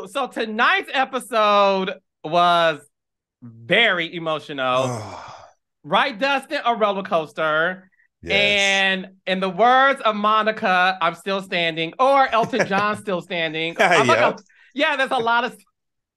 So tonight's episode was very emotional. Right, Dustin? A roller coaster. Yes. And in the words of Monica, I'm still standing, or Elton John still standing. I'm like, Yep. yeah, there's a lot of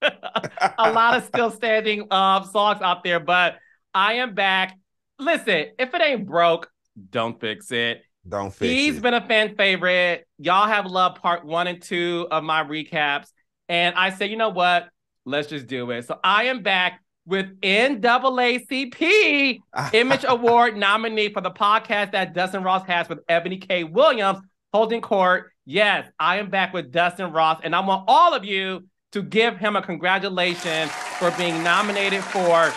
a lot of still standing songs out there, but I am back. Listen, if it ain't broke, don't fix it. Don't fix He's it. been a fan favorite. Y'all have loved part 1 and 2 of my recaps. And I say, you know what? Let's just do it. So I am back with NAACP Image Award nominee for the podcast that Dustin Ross has with Ebony K. Williams holding court. Yes, I am back with Dustin Ross, and I want all of you to give him a congratulations for being nominated for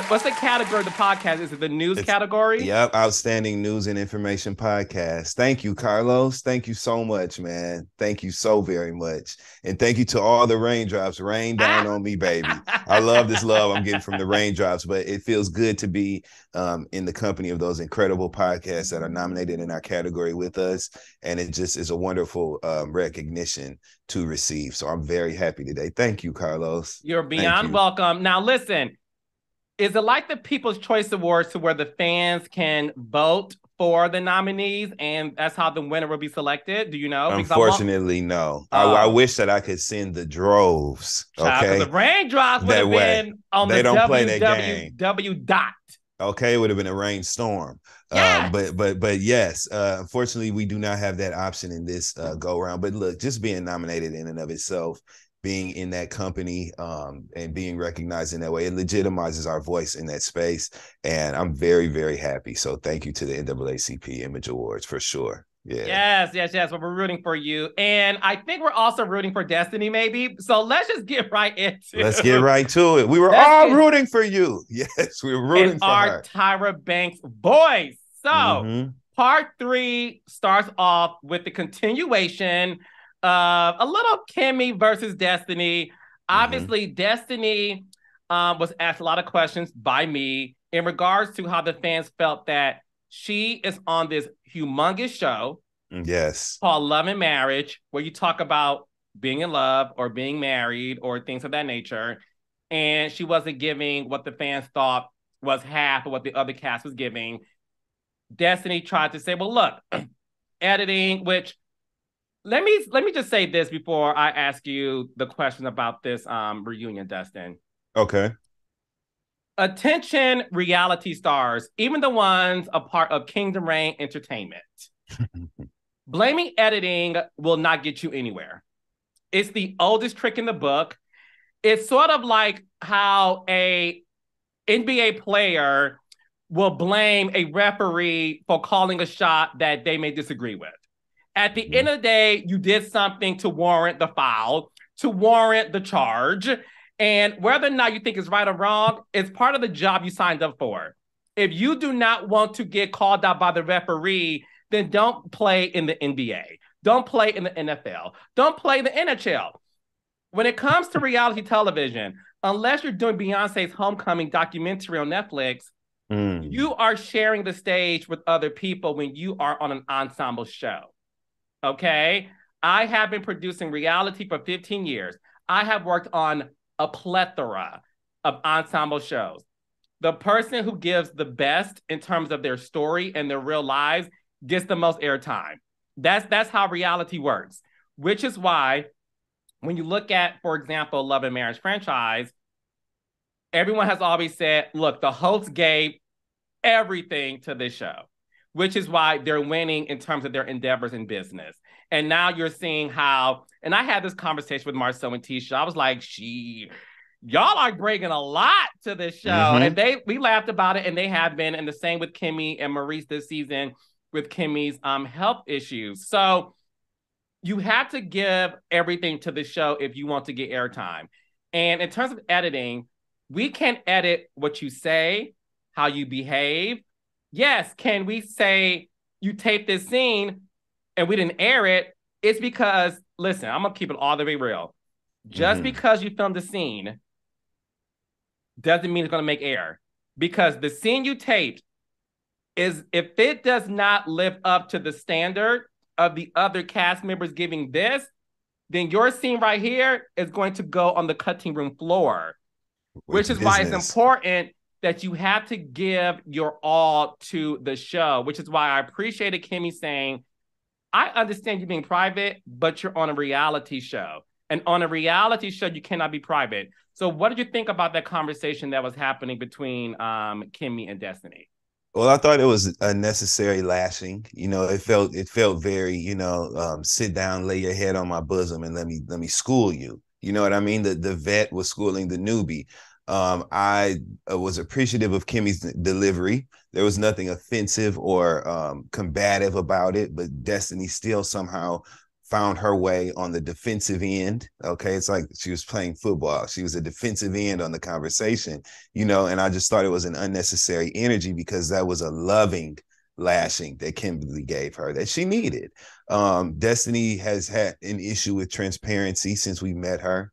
what's the category of the podcast? Is it the news category? Yep, outstanding news and information podcast. Thank you, Carlos. Thank you so much, man. Thank you so very much. And thank you to all the raindrops. Rain down on me, baby. I love this love I'm getting from the raindrops, but it feels good to be in the company of those incredible podcasts that are nominated in our category with us. And it just is a wonderful recognition to receive. So I'm very happy today. Thank you, Carlos. You're beyond welcome. Now, listen. Is it like the People's Choice Awards to where the fans can vote for the nominees and that's how the winner will be selected? Do you know? Unfortunately, no. I wish that I could send the droves. Okay. The raindrops would have been on the www dot. Okay, it would have been a rainstorm. Yes. But yes, unfortunately, we do not have that option in this go round. But look, just being nominated in and of itself, being in that company and being recognized in that way, it legitimizes our voice in that space. And I'm very, very happy. So thank you to the NAACP Image Awards for sure. Yeah. Yes. Well, we're rooting for you. And I think we're also rooting for Destiny, maybe. So let's just get right into it. Let's get right to it. We were all rooting for you. Yes, we were rooting for our Tyra Banks voice. So part 3 starts off with the continuation a little Kimmy versus Destiny. Obviously, Destiny was asked a lot of questions by me in regards to how the fans felt that she is on this humongous show. Yes. Called Love and Marriage, where you talk about being in love or being married or things of that nature. And she wasn't giving what the fans thought was half of what the other cast was giving. Destiny tried to say, well, look, editing, which let me just say this before I ask you the question about this reunion, Dustin. Okay. Attention reality stars, even the ones a part of Kingdom Reign Entertainment. Blaming editing will not get you anywhere. It's the oldest trick in the book. It's sort of like how a NBA player will blame a referee for calling a shot that they may disagree with. At the end of the day, you did something to warrant the foul, to warrant the charge. And whether or not you think it's right or wrong, it's part of the job you signed up for. If you do not want to get called out by the referee, then don't play in the NBA. Don't play in the NFL. Don't play in the NHL. When it comes to reality television, unless you're doing Beyonce's Homecoming documentary on Netflix, you are sharing the stage with other people when you are on an ensemble show. Okay? I have been producing reality for 15 years. I have worked on a plethora of ensemble shows. The person who gives the best in terms of their story and their real lives gets the most airtime. That's how reality works, which is why when you look at, for example, Love and Marriage franchise, everyone has always said, look, the host gave everything to this show, which is why they're winning in terms of their endeavors in business. And now you're seeing how, and I had this conversation with Marcel and Tisha. I was like, y'all are bringing a lot to this show. And we laughed about it, and they have been. And the same with Kimmy and Maurice this season with Kimmy's health issues. So you have to give everything to the show if you want to get airtime. And in terms of editing, we can edit what you say, how you behave. Yes, can we say you taped this scene and we didn't air it? It's because, listen, I'm going to keep it all the way real. Just because you filmed the scene doesn't mean it's going to make air. Because the scene you taped is, if it does not live up to the standard of the other cast members giving this, then your scene right here is going to go on the cutting room floor, which is why it's important that you have to give your all to the show, which is why I appreciated Kimmy saying, I understand you being private, but you're on a reality show. And on a reality show, you cannot be private. So what did you think about that conversation that was happening between Kimmy and Destiny? Well, I thought it was a necessary lashing. You know, it felt very, sit down, lay your head on my bosom, and let me school you. You know what I mean? The vet was schooling the newbie. I was appreciative of Kimmy's delivery. There was nothing offensive or combative about it, but Destiny still somehow found her way on the defensive end. Okay, it's like she was playing football. She was a defensive end on the conversation, and I just thought it was an unnecessary energy because that was a loving lashing that Kimberly gave her that she needed. Destiny has had an issue with transparency since we met her.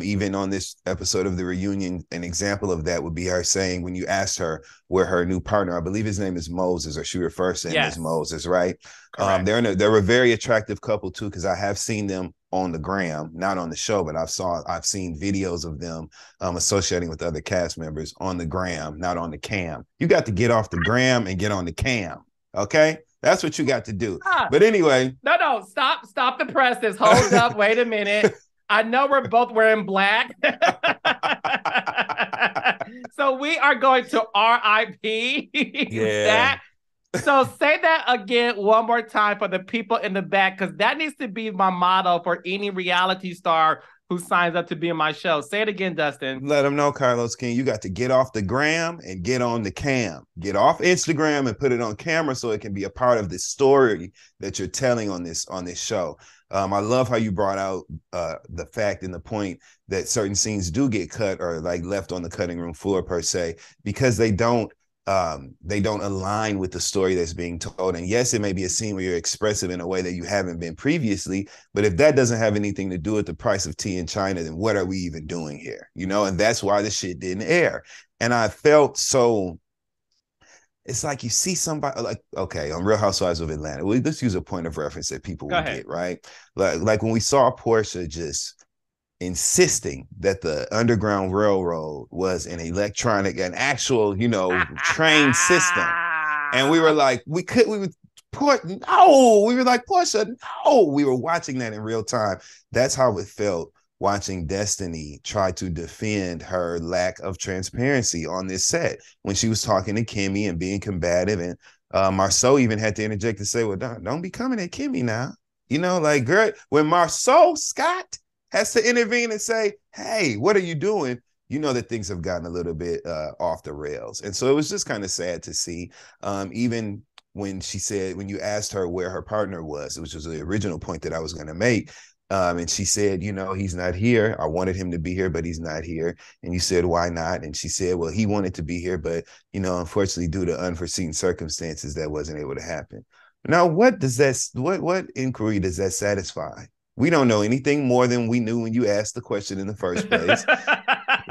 Even on this episode of the reunion, an example of that would be her saying, when you asked her where her new partner, I believe his name is Moses, or she refers to him as Moses, right? They're a very attractive couple too, because I have seen them on the gram, not on the show, but I've seen videos of them associating with other cast members on the gram, not on the cam. You got to get off the gram and get on the cam. Okay, that's what you got to do. But anyway, no, stop the presses. Hold up, wait a minute. I know we're both wearing black. So we are going to RIP that. So say that again one more time for the people in the back, because that needs to be my motto for any reality star who signs up to be in my show. Say it again, Dustin. Let them know, Carlos King, you got to get off the gram and get on the cam. Get off Instagram and put it on camera so it can be a part of the story that you're telling on this show. I love how you brought out the fact and the point that certain scenes do get cut or like left on the cutting room floor per se, because they don't align with the story that's being told. And yes, it may be a scene where you're expressive in a way that you haven't been previously, but if that doesn't have anything to do with the price of tea in China, then what are we even doing here? And that's why the shit didn't air. And I felt so, it's like you see somebody like, okay, on Real Housewives of Atlanta, let's use a point of reference that people will get, right? Like when we saw Portia just insisting that the Underground Railroad was an actual, train system. And we were like, Portia, no. We were watching that in real time. That's how it felt watching Destiny try to defend her lack of transparency on this set when she was talking to Kimmy and being combative. And Marceau even had to interject to say, well, don't be coming at Kimmy now. Like, girl, when Marceau Scott has to intervene and say, hey, what are you doing? That things have gotten a little bit off the rails. And so it was just kind of sad to see, even when you asked her where her partner was, which was the original point that I was going to make. And she said, he's not here. I wanted him to be here, but he's not here. And you said, why not? And she said, well, he wanted to be here, but, unfortunately, due to unforeseen circumstances, that wasn't able to happen. Now, what inquiry does that satisfy? We don't know anything more than we knew when you asked the question in the first place.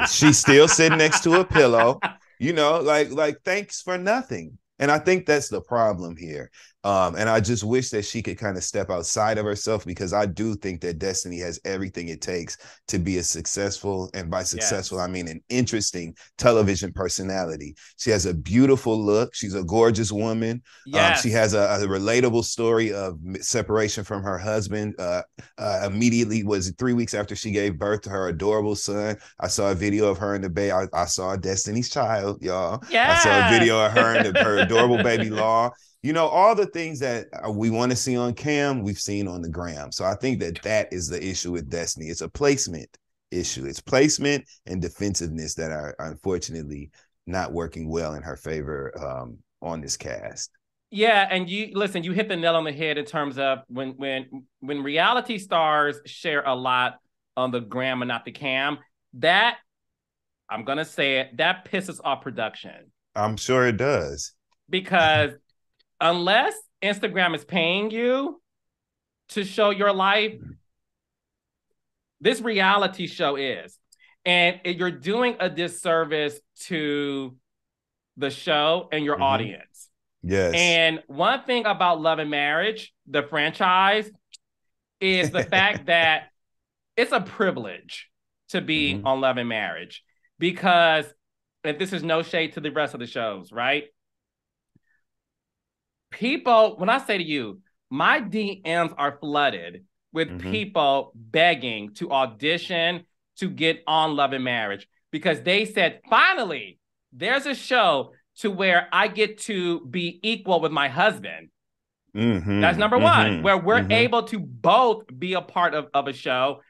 She's still sitting next to a pillow, like thanks for nothing. And I think that's the problem here. And I just wish that she could kind of step outside of herself, because I do think that Destiny has everything it takes to be a successful, and by successful, I mean an interesting television personality. She has a beautiful look. She's a gorgeous woman. Yes. She has a relatable story of separation from her husband. Immediately, was 3 weeks after she gave birth to her adorable son. I saw a video of her in the Bay. I saw Destiny's Child, y'all. Yeah. I saw a video of her and her adorable baby Law. All the things that we want to see on cam, we've seen on the gram. So I think that is the issue with Destiny. It's a placement issue. It's placement and defensiveness that are unfortunately not working well in her favor on this cast. Yeah, and you hit the nail on the head in terms of when reality stars share a lot on the gram and not the cam, that, I'm going to say it, that pisses off production. I'm sure it does. Because unless Instagram is paying you to show your life, this reality show is. And you're doing a disservice to the show and your audience. Yes. And one thing about Love and Marriage, the franchise, is the fact that it's a privilege to be on Love and Marriage because, and this is no shade to the rest of the shows, right? People, when I say to you, my DMs are flooded with people begging to audition to get on Love and Marriage because they said, finally, there's a show to where I get to be equal with my husband. That's number one, where we're able to both be a part of a show.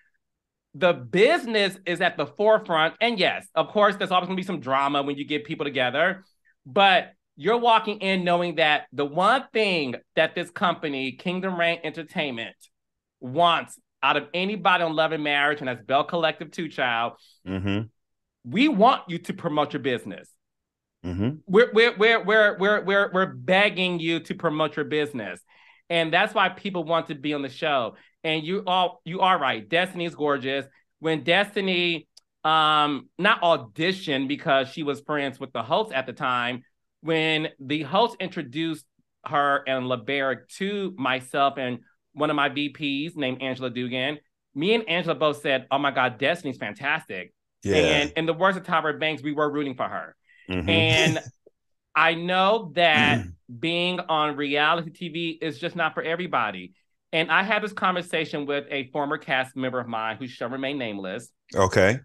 The business is at the forefront. And yes, of course, there's always going to be some drama when you get people together. But you're walking in knowing that the one thing that this company, Kingdom Reign Entertainment, wants out of anybody on Love and Marriage, and that's Bell Collective too, child, we want you to promote your business. We're begging you to promote your business. And that's why people want to be on the show. And you are right. Destiny is gorgeous. When Destiny not auditioned because she was friends with the host at the time, when the host introduced her and LeBeric to myself and one of my VPs named Angela Dugan, me and Angela both said, oh my God, Destiny's fantastic. Yeah. And in the words of Tyra Banks, we were rooting for her. And I know that being on reality TV is just not for everybody. And I had this conversation with a former cast member of mine who shall remain nameless. Okay.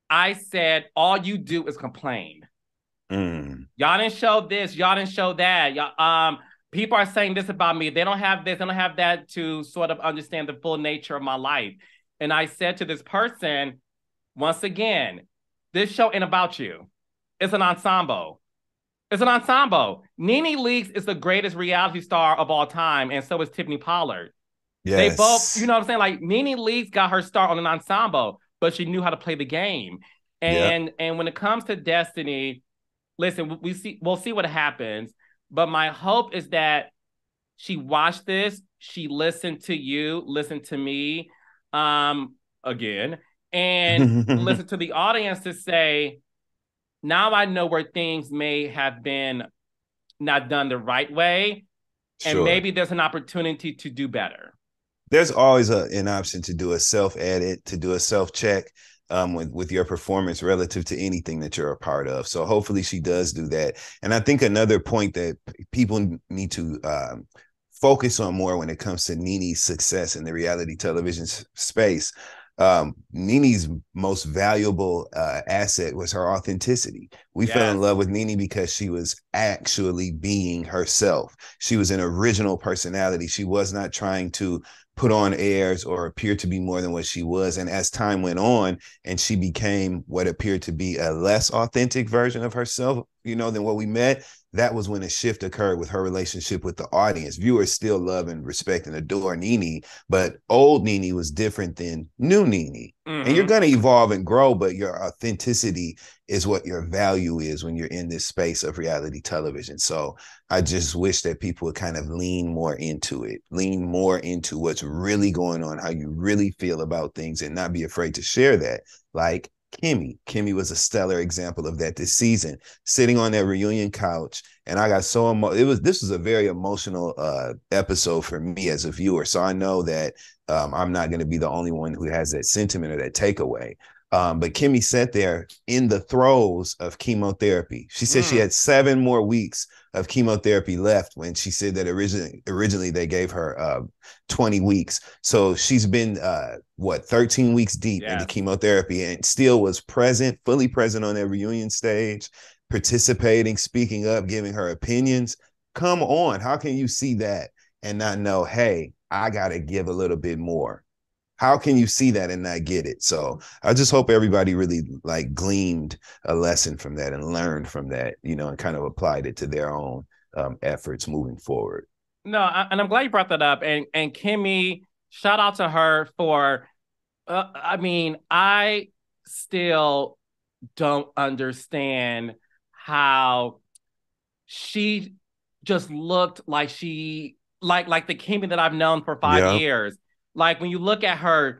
I said, all you do is complain. Y'all didn't show this. Y'all didn't show that. Y'all, people are saying this about me. They don't have this. They don't have that to sort of understand the full nature of my life. And I said to this person, once again, this show ain't about you. It's an ensemble. It's an ensemble. Nene Leakes is the greatest reality star of all time, and so is Tiffany Pollard. Yes. They both, you know what I'm saying? Like, Nene Leakes got her start on an ensemble, but she knew how to play the game. And when it comes to Destiny, listen, we'll see what happens. But my hope is that she watched this, she listened to you, listened to me, again, and listened to the audience to say, now I know where things may have been not done the right way, and maybe there's an opportunity to do better. There's always an option to do a self-edit, to do a self-check with your performance relative to anything that you're a part of. So hopefully she does do that. And I think another point that people need to focus on more when it comes to Nene's success in the reality television space, Nene's most valuable asset was her authenticity. We fell in love with Nene because she was actually being herself. She was an original personality. She was not trying to put on airs or appear to be more than what she was. And as time went on and she became what appeared to be a less authentic version of herself, you know, than what we met, that was when a shift occurred with her relationship with the audience. Viewers still love and respect and adore Nene, but old Nene was different than new Nene. And you're going to evolve and grow, but your authenticity is what your value is when you're in this space of reality television. So I just wish that people would kind of lean more into it, lean more into what's really going on, how you really feel about things, and not be afraid to share that. Like Kimmy. Kimmy was a stellar example of that this season, sitting on that reunion couch. And I got so this was a very emotional episode for me as a viewer. So I know that I'm not going to be the only one who has that sentiment or that takeaway. But Kimmy sat there in the throes of chemotherapy. She said she had 7 more weeks of chemotherapy left when she said that originally they gave her 20 weeks. So she's been, 13 weeks deep into chemotherapy and still was present, fully present on that reunion stage, participating, speaking up, giving her opinions. Come on. How can you see that and not know, hey, I got to give a little bit more? How can you see that and not get it? So I just hope everybody really gleaned a lesson from that and learned from that, you know, and kind of applied it to their own efforts moving forward. No, and I'm glad you brought that up. And Kimmy, shout out to her for, I still don't understand how she just looked like like the Kimmy that I've known for 5 years. Like, when you look at her,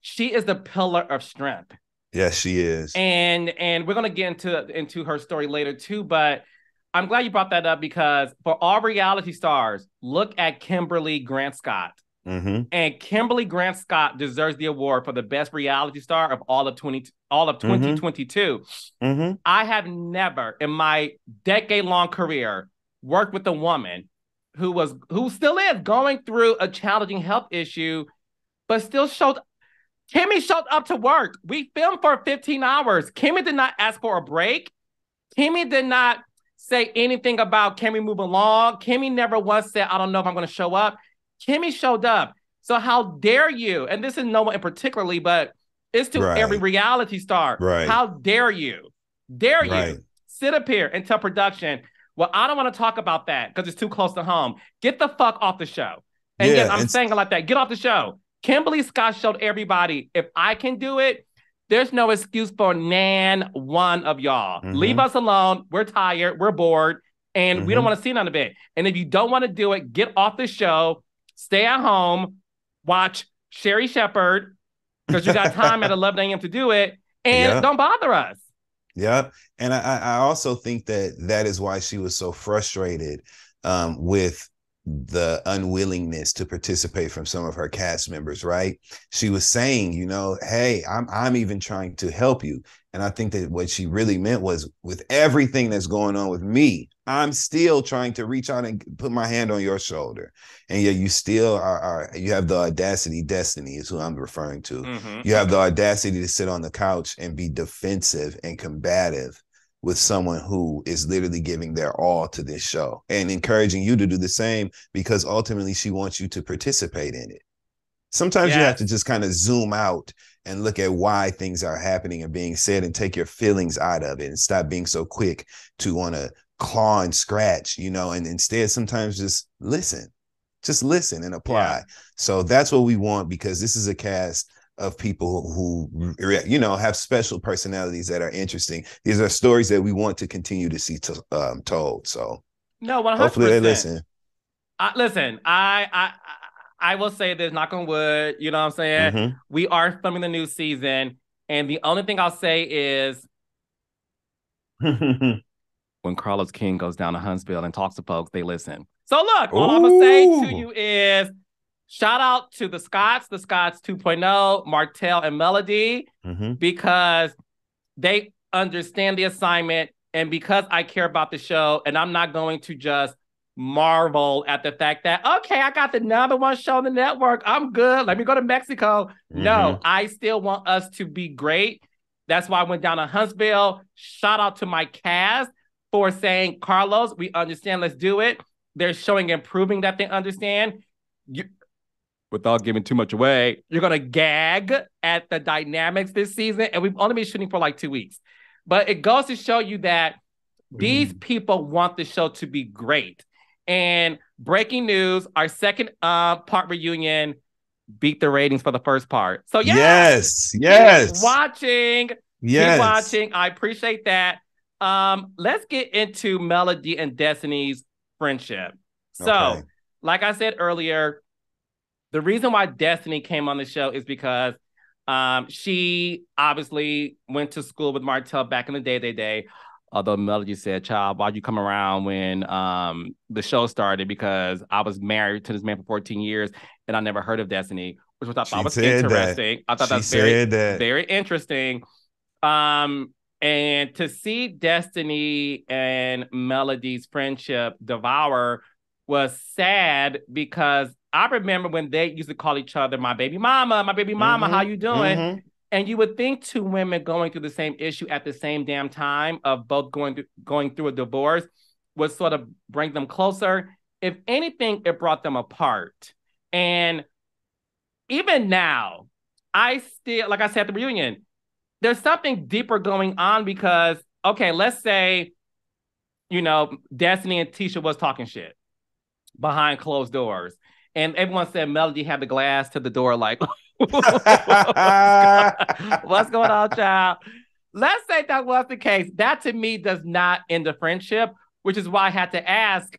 she is the pillar of strength. Yes, she is. And we're going to get into her story later too, but I'm glad you brought that up because for all reality stars, look at Kimberly Grant Scott. Mm-hmm. And Kimberly Grant Scott deserves the award for the best reality star of all of 2022. Mm-hmm. I have never in my decade-long career worked with a woman who still is going through a challenging health issue, but still Kimmy showed up to work. We filmed for 15 hours. Kimmy did not ask for a break. Kimmy did not say anything about, can we move along? Kimmy never once said, I don't know if I'm going to show up. Kimmy showed up. So how dare you? And this is no one in particularly, but it's to every reality star. Right. How dare you? Dare you sit up here and tell production, well, I don't want to talk about that because it's too close to home. Get the fuck off the show. And yes, I'm saying it like that. Get off the show. Kimberly Scott showed everybody, if I can do it, there's no excuse for nan one of y'all. Mm-hmm. Leave us alone. We're tired. We're bored. And we don't want to see none of it. And if you don't want to do it, get off the show. Stay at home. Watch Sherry Shepherd because you got time at 11 a.m. to do it. And don't bother us. Yep. And I also think that is why she was so frustrated with the unwillingness to participate from some of her cast members, right? She was saying, you know, hey, I'm even trying to help you. And I think that what she really meant was, with everything that's going on with me, I'm still trying to reach out and put my hand on your shoulder. And yet you still you have the audacity, Destiny is who I'm referring to. Mm-hmm. You have the audacity to sit on the couch and be defensive and combative with someone who is literally giving their all to this show and encouraging you to do the same, because ultimately she wants you to participate in it. Sometimes you have to just kind of zoom out and look at why things are happening and being said and take your feelings out of it and stop being so quick to want to claw and scratch, you know, and instead sometimes just listen and apply. So that's what we want, because this is a cast of people who, you know, have special personalities that are interesting. These are stories that we want to continue to see told. So no, 100%. Hopefully they listen. Listen, I will say this, knock on wood, you know what I'm saying? Mm-hmm. We are filming the new season, and the only thing I'll say is when Carlos King goes down to Huntsville and talks to folks, they listen. So look, all I'm gonna say to you is shout out to the Scots 2.0, Martell and Melody, because they understand the assignment, and because I care about the show, and I'm not going to just marvel at the fact that, okay, I got the number one show on the network, I'm good, let me go to Mexico. No, I still want us to be great. That's why I went down to Huntsville. Shout out to my cast for saying, Carlos, we understand, let's do it. They're showing and proving that they understand. Without giving too much away, you're going to gag at the dynamics this season, and we've only been shooting for like 2 weeks. But it goes to show you that these people want the show to be great. And breaking news, our second part reunion beat the ratings for the first part. So yes. Keep watching. Keep watching. I appreciate that. Let's get into Melody and Destiny's friendship. So, like I said earlier, the reason why Destiny came on the show is because she obviously went to school with Martell back in the day. Although Melody said, child, why'd you come around when the show started? Because I was married to this man for 14 years and I never heard of Destiny, which I thought was interesting. I thought that's very interesting. And to see Destiny and Melody's friendship devour was sad, because I remember when they used to call each other my baby mama, how you doing? And you would think two women going through the same issue at the same damn time of both going through a divorce would sort of bring them closer. If anything, it brought them apart. And even now, I still, like I said at the reunion, there's something deeper going on, because, okay, let's say, you know, Destiny and Tisha was talking shit behind closed doors. And everyone said Melody had the glass to the door, like, what's going on, child? Let's say that was the case. That to me does not end the friendship, which is why I had to ask,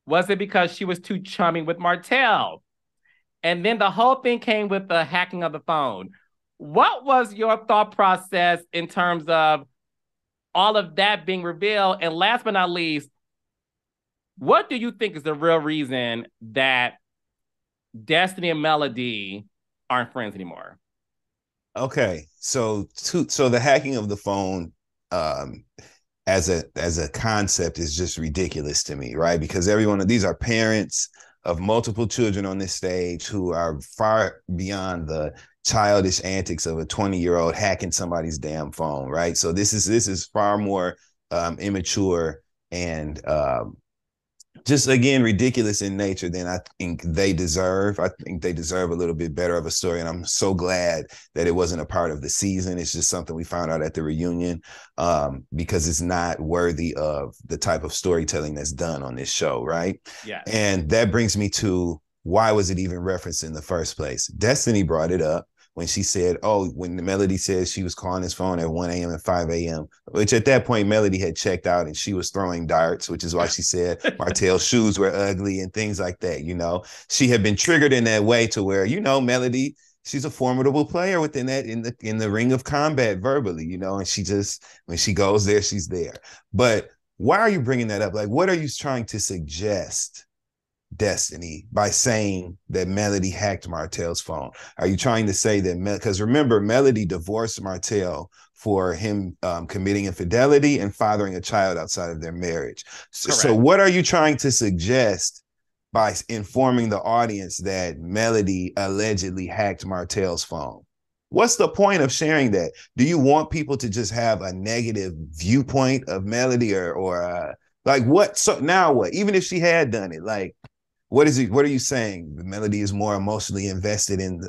was it because she was too charming with Martell? And then the whole thing came with the hacking of the phone. What was your thought process in terms of all of that being revealed? And last but not least, what do you think is the real reason that Destiny and Melody aren't friends anymore. Okay, so the hacking of the phone as a concept is just ridiculous to me, right? Because everyone of these are parents of multiple children on this stage who are far beyond the childish antics of a 20-year-old hacking somebody's damn phone, right? So this is far more immature and just again ridiculous in nature than I think they deserve. I think they deserve a little bit better of a story, and I'm so glad that it wasn't a part of the season. It's just something we found out at the reunion, because it's not worthy of the type of storytelling that's done on this show, right? Yeah. And that brings me to, why was it even referenced in the first place? Destiny brought it up when she said, oh, when the Melody said she was calling his phone at 1 a.m. and 5 a.m., which at that point, Melody had checked out and she was throwing darts, which is why she said Martell's shoes were ugly and things like that. You know, she had been triggered in that way to where, you know, Melody, she's a formidable player within that, in the ring of combat verbally, you know, and she just, when she goes there, she's there. But why are you bringing that up? Like, what are you trying to suggest, Destiny, by saying that Melody hacked Martell's phone? Are you trying to say that, because remember, Melody divorced Martell for him committing infidelity and fathering a child outside of their marriage. So what are you trying to suggest by informing the audience that Melody allegedly hacked Martell's phone? What's the point of sharing that? Do you want people to just have a negative viewpoint of Melody, or like what? So now what? Even if she had done it, like, what are you saying? Melody is more emotionally invested in,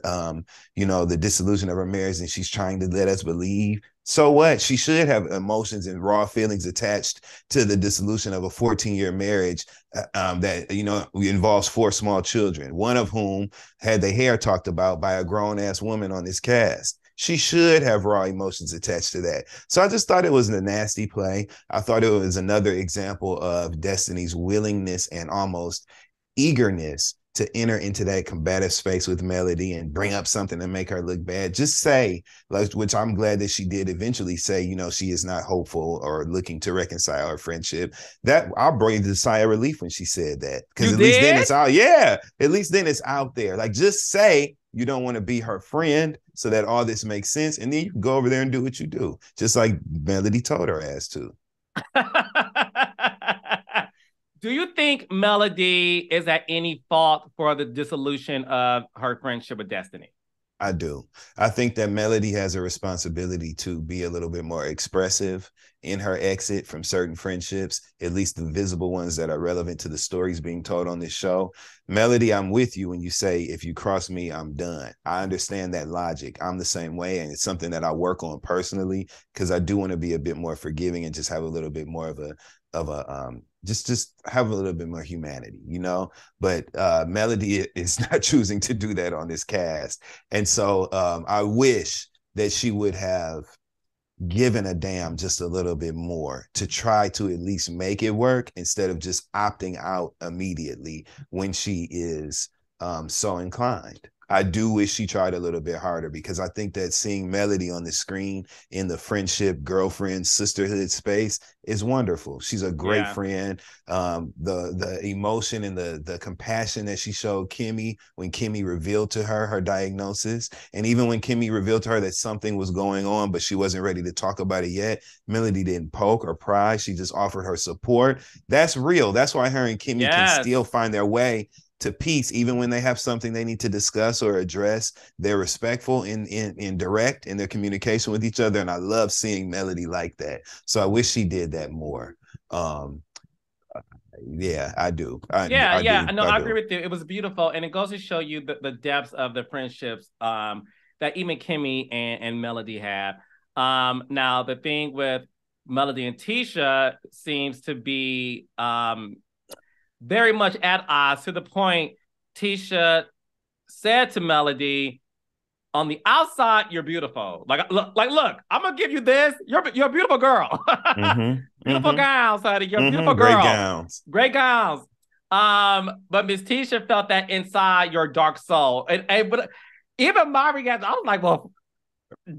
you know, the dissolution of her marriage, and she's trying to let us believe. So what? She should have emotions and raw feelings attached to the dissolution of a 14-year marriage that, you know, involves 4 small children, one of whom had their hair talked about by a grown-ass woman on this cast. She should have raw emotions attached to that. So I just thought it was a nasty play. I thought it was another example of Destiny's willingness and almost eagerness to enter into that combative space with Melody and bring up something to make her look bad. Just say, like, which I'm glad that she did eventually say, you know, she is not hopeful or looking to reconcile her friendship. That, I'll breathe a sigh of relief when she said that, because at least then it's out. Yeah, at least then it's out there. Like, just say you don't want to be her friend so that all this makes sense, and then you can go over there and do what you do, just like Melody told her ass to. Do you think Melody is at any fault for the dissolution of her friendship with Destiny? I do. I think that Melody has a responsibility to be a little bit more expressive in her exit from certain friendships, at least the visible ones that are relevant to the stories being told on this show. Melody, I'm with you when you say, if you cross me, I'm done. I understand that logic. I'm the same way, and it's something that I work on personally, because I do want to be a bit more forgiving and just have a little bit more of a just have a little bit more humanity, you know. But Melody is not choosing to do that on this cast, and so I wish that she would have given a damn just a little bit more to try to at least make it work, instead of just opting out immediately when she is so inclined. I do wish she tried a little bit harder, because I think that seeing Melody on the screen in the friendship, girlfriend, sisterhood space is wonderful. She's a great friend. The emotion and the compassion that she showed Kimmy when Kimmy revealed to her her diagnosis, and even when Kimmy revealed to her that something was going on, but she wasn't ready to talk about it yet, Melody didn't poke or pry. She just offered her support. That's real. That's why her and Kimmy can still find their way to peace, even when they have something they need to discuss or address. They're respectful in direct in their communication with each other, and I love seeing Melody like that. So I wish she did that more. Yeah, I do. I agree with you. It was beautiful, and it goes to show you the depths of the friendships that even Kimmy and Melody have. Now, the thing with Melody and Tisha seems to be very much at odds, to the point Tisha said to Melody, on the outside, you're beautiful. Look, I'm gonna give you this. You're a beautiful girl. Beautiful gowns, honey. You're a beautiful girl. Great gowns. But Miss Tisha felt that inside your dark soul. And but even my reaction, I was like, well,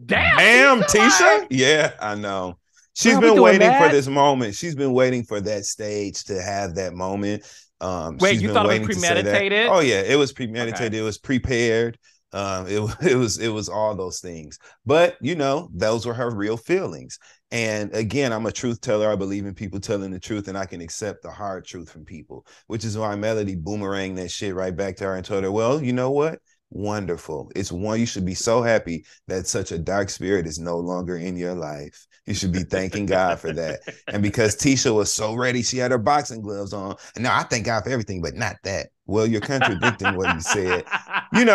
damn Tisha. Like, yeah, I know. She's been waiting for this moment. She's been waiting for that stage to have that moment. Wait, She's you been thought it was waiting to say that. premeditated? Oh yeah, it was premeditated. Okay. It was prepared. It was all those things. But those were her real feelings. And again, I'm a truth teller. I believe in people telling the truth, and I can accept the hard truth from people, which is why Melody boomeranged that shit right back to her and told her, well, you know what? Wonderful. It's one, you should be so happy that such a dark spirit is no longer in your life. You should be thanking God for that. And because Tisha was so ready, she had her boxing gloves on. And now I thank God for everything, but not that. Well, you're contradicting what you said.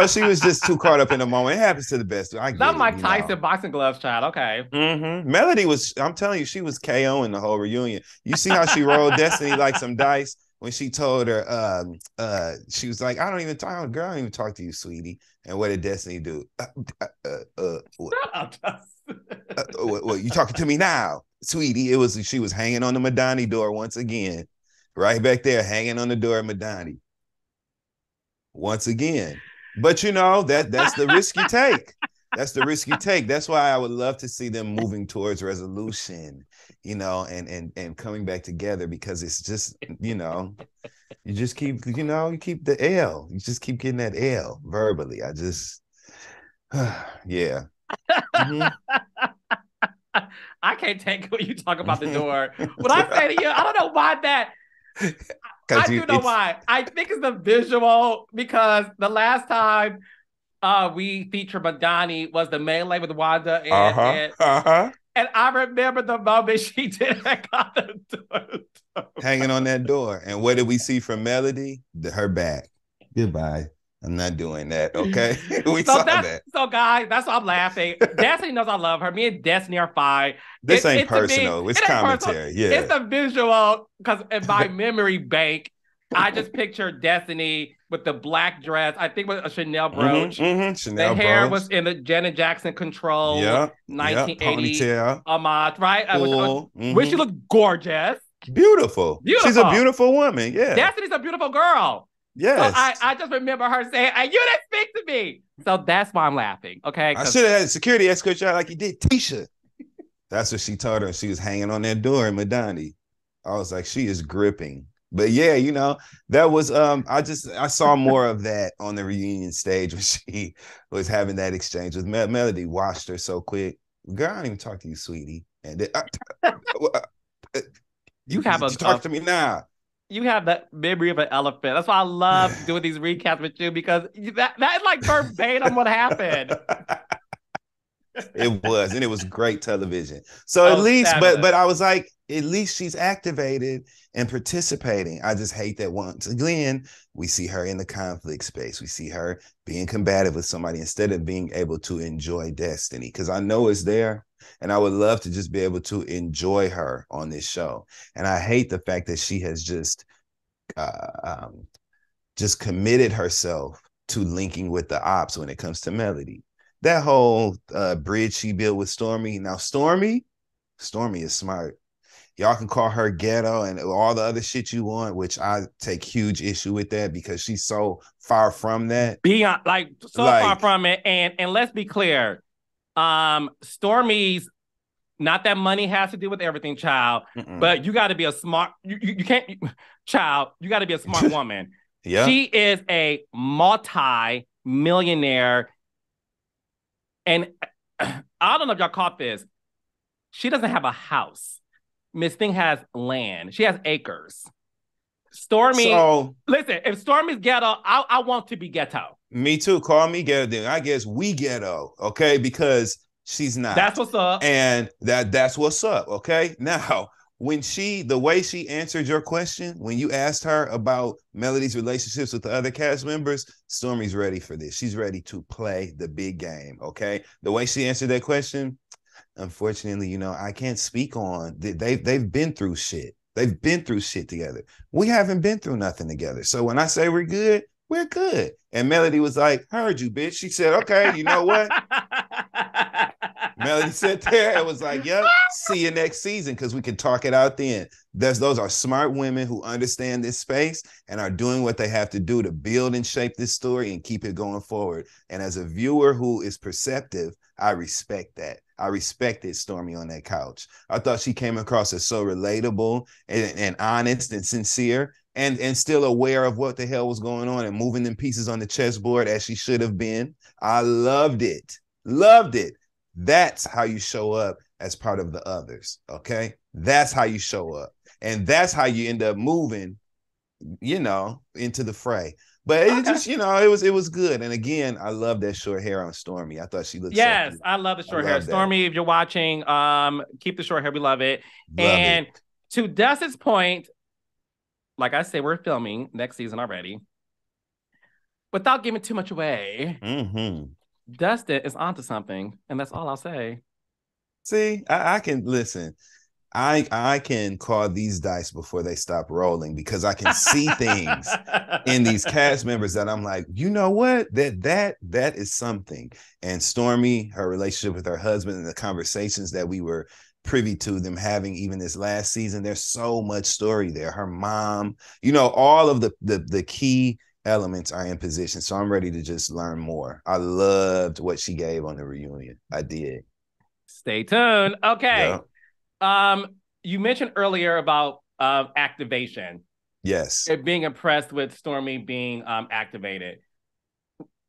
She was just too caught up in the moment. It happens to the best. I get Not it. Mike Tyson boxing gloves, child. Okay. Melody was, I'm telling you, she was KOing the whole reunion. You see how she rolled Destiny like some dice when she told her, she was like, I don't even talk to you, sweetie. And what did Destiny do? Well, you talking to me now, sweetie? She was hanging on the Madani door once again, right back there, hanging on the door of Madani once again. But that's the risk you take. That's the risk you take. That's why I would love to see them moving towards resolution, and coming back together, because it's just, you just keep, you keep the L. You just keep getting that L verbally. I just, yeah. I can't take when you talk about the door. When I say to you, I don't know why that. I do know why. I think it's the visual, because the last time we featured Madani was the melee with Wanda and I remember the moment she did that, got the door. Hanging on that door. And what did we see from Melody? Her back. Goodbye. I'm not doing that. Okay. We saw that. So guys, that's why I'm laughing. Destiny knows I love her. Me and Destiny are fine. This ain't personal. It's commentary. Yeah. It's the visual, because in my memory bank, I just pictured Destiny with the black dress. I think with a Chanel brooch. Chanel the hair was in the Janet Jackson control. 1980 homage, right? Which she looked gorgeous. Beautiful. She's a beautiful woman. Yeah. Destiny's a beautiful girl. Yes. So I just remember her saying, "You didn't speak to me." So that's why I'm laughing. Okay. I should have had security escort you out like you did Tisha. That's what she told her. She was hanging on that door in Madani. I was like, she is gripping. But yeah, that was I saw more of that on the reunion stage when she was having that exchange with Melody. Watched her so quick. Girl, I don't even talk to you, sweetie. And you talk to me now. You have that memory of an elephant. That's why I love doing these recaps with you, because that is like verbatim what happened. It was, and it was great television. So at least, but I was like, at least she's activated and participating. I just hate that once again, we see her in the conflict space. We see her being combative with somebody instead of being able to enjoy Destiny, because I know it's there. And I would love to just be able to enjoy her on this show. And I hate the fact that she has just committed herself to linking with the ops when it comes to Melody. That whole bridge she built with Stormy. Now, Stormy is smart. Y'all can call her ghetto and all the other shit you want, which I take huge issue with that, because she's so far from that. Beyond, far from it. And let's be clear. Stormy's, not that money has to do with everything, child, but you got to be a smart, you can't, child, you got to be a smart woman. Yeah. She is a multi-millionaire. And I don't know if y'all caught this. She doesn't have a house. Miss Thing has land. She has acres. Stormy, listen, if Stormy's ghetto, I want to be ghetto. Me too. Call me ghetto then. I guess we ghetto, okay? Because she's not. That's what's up. And that's what's up, okay? Now, the way she answered your question, when you asked her about Melody's relationships with the other cast members, Stormy's ready for this. She's ready to play the big game, okay? The way she answered that question, unfortunately, I can't speak on. They've been through shit. They've been through shit together. We haven't been through nothing together. So when I say we're good, we're good. And Melody was like, heard you, bitch. She said, okay, you know what? Melody sat there and was like, yep, see you next season because we can talk it out then. Those are smart women who understand this space and are doing what they have to do to build and shape this story and keep it going forward. And as a viewer who is perceptive, I respect that. I respected Stormy on that couch. I thought she came across as so relatable and honest and sincere and still aware of what the hell was going on and moving them pieces on the chessboard as she should have been. I loved it. Loved it. That's how you show up as part of the others, okay? That's how you show up. And that's how you end up moving, into the fray. But it just, it was good. And again, I love that short hair on Stormy. I thought she looked so cute. I love the short hair. Stormy, if you're watching, keep the short hair. We love it. To Dustin's point, like I said, we're filming next season already. Without giving too much away, Dustin is onto something, and that's all I'll say. See, I can listen. I can call these dice before they stop rolling because I can see things in these cast members that I'm like, you know what? That is something. And Stormy, her relationship with her husband and the conversations that we were privy to them having even this last season, there's so much story there. Her mom, all of the key elements are in position. So I'm ready to just learn more. I loved what she gave on the reunion. I did. Stay tuned. Okay. Yeah. You mentioned earlier about activation. Yes. Being impressed with Stormy being activated.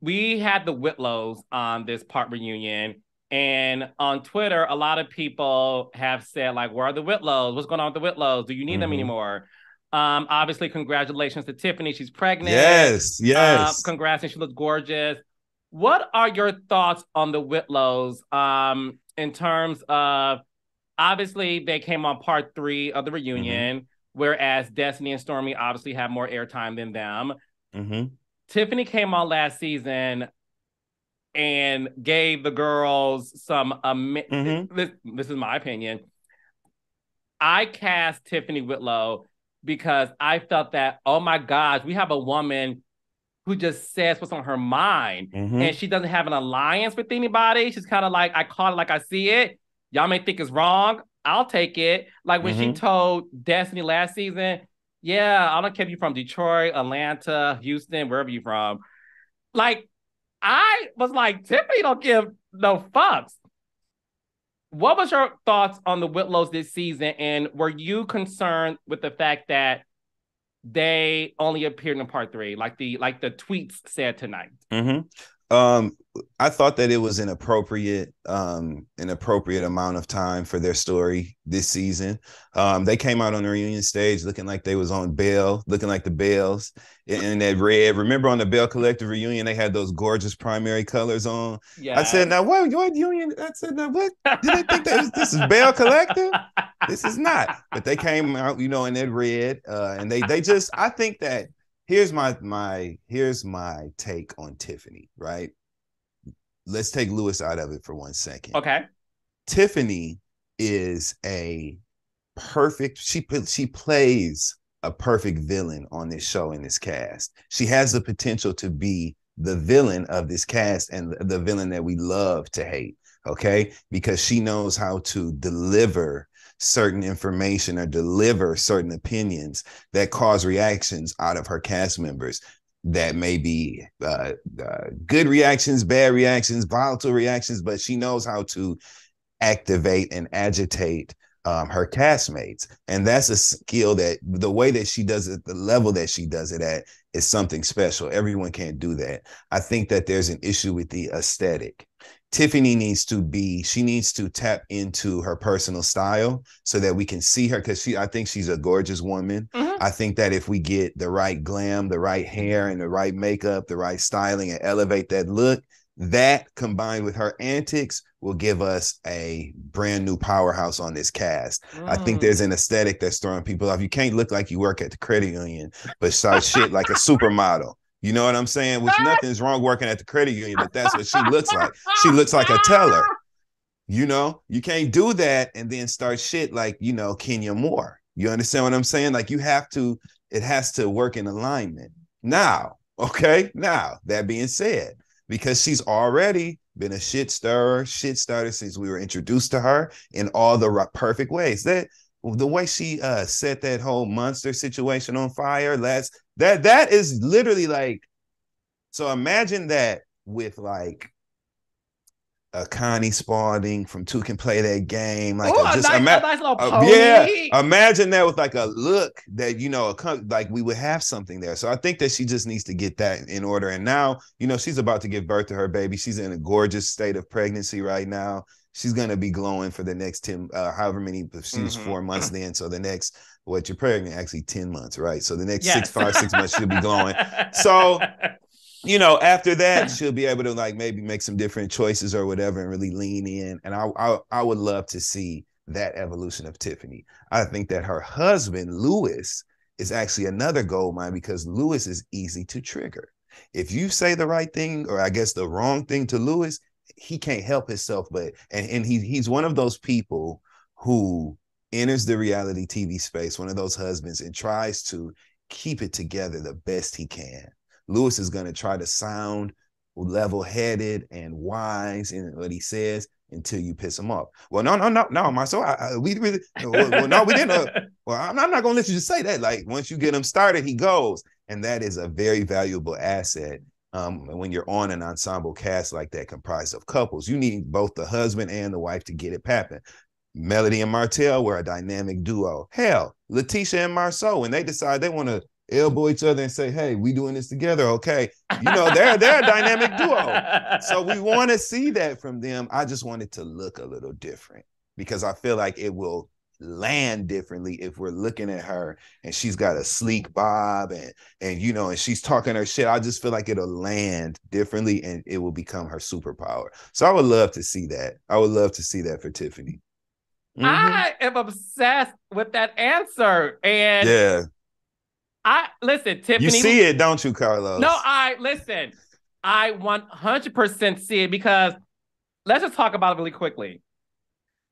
We had the Whitlows on this part reunion, and on Twitter, a lot of people have said, like, where are the Whitlows? What's going on with the Whitlows? Do you need them anymore? Obviously, congratulations to Tiffany. She's pregnant. Yes. Congrats, and she looks gorgeous. What are your thoughts on the Whitlows in terms of, obviously, they came on part 3 of the reunion, whereas Destiny and Stormy obviously have more airtime than them. Tiffany came on last season and gave the girls some, this is my opinion. I cast Tiffany Whitlow because I felt that, oh my gosh, we have a woman who just says what's on her mind, and she doesn't have an alliance with anybody. She's kind of like, I call it like I see it. Y'all may think it's wrong. I'll take it. Like when she told Destiny last season, yeah, I don't care if you're from Detroit, Atlanta, Houston, wherever you're from. Like, I was like, Tiffany don't give no fucks. What was your thoughts on the Whitlows this season? And were you concerned with the fact that they only appeared in part 3, like the tweets said tonight? I thought that it was an appropriate amount of time for their story this season. They came out on the reunion stage looking like they was on bail, looking like the Bells in that red. Remember on the Bell Collective reunion, they had those gorgeous primary colors on. Yeah. I said, now what union? I said, now what? Did they think this is Bell Collective? This is not. But they came out, in that red, and they just. I think that. Here's my take on Tiffany, right? Let's take Lewis out of it for 1 second. Okay. Tiffany is she plays a perfect villain on this show in this cast. She has the potential to be the villain of this cast and the villain that we love to hate, okay? Because she knows how to deliver certain information or deliver certain opinions that cause reactions out of her cast members that may be good reactions, bad reactions, volatile reactions, but she knows how to activate and agitate her castmates. And that's a skill that the way that she does it, the level that she does it at is something special. Everyone can't do that. I think that there's an issue with the aesthetic. Tiffany needs to tap into her personal style so that we can see her, because I think she's a gorgeous woman. I think that if we get the right glam, the right hair, and the right makeup, the right styling, and elevate that look, that combined with her antics will give us a brand new powerhouse on this cast. I think there's an aesthetic that's throwing people off. You can't look like you work at the credit union, but start shit like a supermodel. You know what I'm saying? Which nothing's wrong working at the credit union, but that's what she looks like. She looks like a teller. You can't do that and then start shit like, Kenya Moore. You understand what I'm saying? Like it has to work in alignment. Now, that being said, because she's already been a shit starter since we were introduced to her in all the perfect ways. That the way she set that whole monster situation on fire, that is literally like, so imagine that with like a Connie Spalding from Two Can Play That Game, like a nice little pony. Yeah, imagine that with like a look that, you know, like we would have something there. So I think that she just needs to get that in order. And now, you know, she's about to give birth to her baby. She's in a gorgeous state of pregnancy right now. She's gonna be glowing for the next 10, however many. She's 4 months then, so the next, what, you're pregnant actually 10 months, right? So the next 6 months she'll be glowing. So, you know, after that, she'll be able to like maybe make some different choices or whatever and really lean in. And I would love to see that evolution of Tiffany. I think that her husband, Lewis, is actually another gold mine because Lewis is easy to trigger. If you say the right thing, or I guess the wrong thing to Lewis, he can't help himself. But he's one of those people who enters the reality TV space, one of those husbands, and tries to keep it together the best he can. Lewis is going to try to sound level-headed and wise in what he says until you piss him off. Well, no, Marcel, we really, well, no, we didn't. Well, I'm not going to let you just say that. Like, once you get him started, he goes. And that is a very valuable asset. When you're on an ensemble cast like that comprised of couples, you need both the husband and the wife to get it popping. Melody and Martell were a dynamic duo. Hell, Letitia and Marceau, when they decide they want to elbow each other and say, hey, we doing this together, okay? You know, they're a dynamic duo. So we want to see that from them. I just want it to look a little different because I feel like it will land differently if we're looking at her and she's got a sleek bob and you know, and she's talking her shit. I just feel like it'll land differently and it will become her superpower. So I would love to see that. I would love to see that for Tiffany. I am obsessed with that answer. And yeah. Listen, Tiffany. You see it, don't you, Carlos? No, listen. I 100% see it because let's just talk about it really quickly.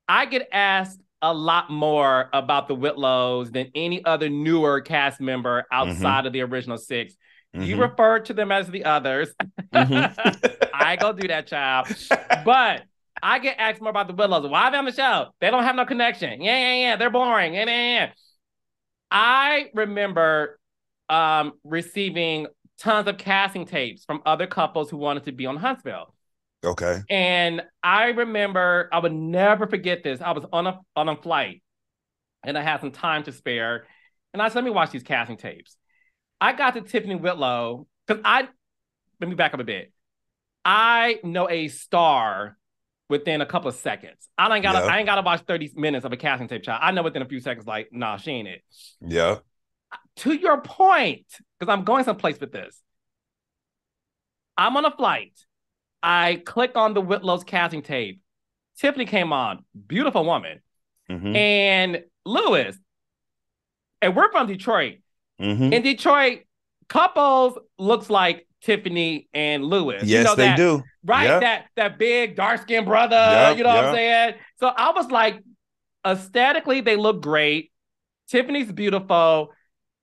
I get asked a lot more about the Whitlows than any other newer cast member outside of the original 6. You referred to them as the others. I ain't gonna do that, child. But I get asked more about the Whitlows. Why are they on the show? They don't have no connection. Yeah. They're boring. Yeah. I remember receiving tons of casting tapes from other couples who wanted to be on Huntsville. Okay. And I remember, I would never forget this. I was on a flight and I had some time to spare. And I said, let me watch these casting tapes. I got to Tiffany Whitlow because let me back up a bit. I know a star within a couple of seconds. I ain't got to watch 30 minutes of a casting tape, child. I know within a few seconds, like, nah, she ain't it. Yeah. To your point, because I'm going someplace with this. I'm on a flight. I click on the Whitlow's casting tape. Tiffany came on. Beautiful woman. And Lewis. And we're from Detroit. In Detroit, couples looks like Tiffany and Lewis. Yes, you know, they do. Right? Yep. That big, dark-skinned brother. You know what I'm saying? So I was like, aesthetically, they look great. Tiffany's beautiful.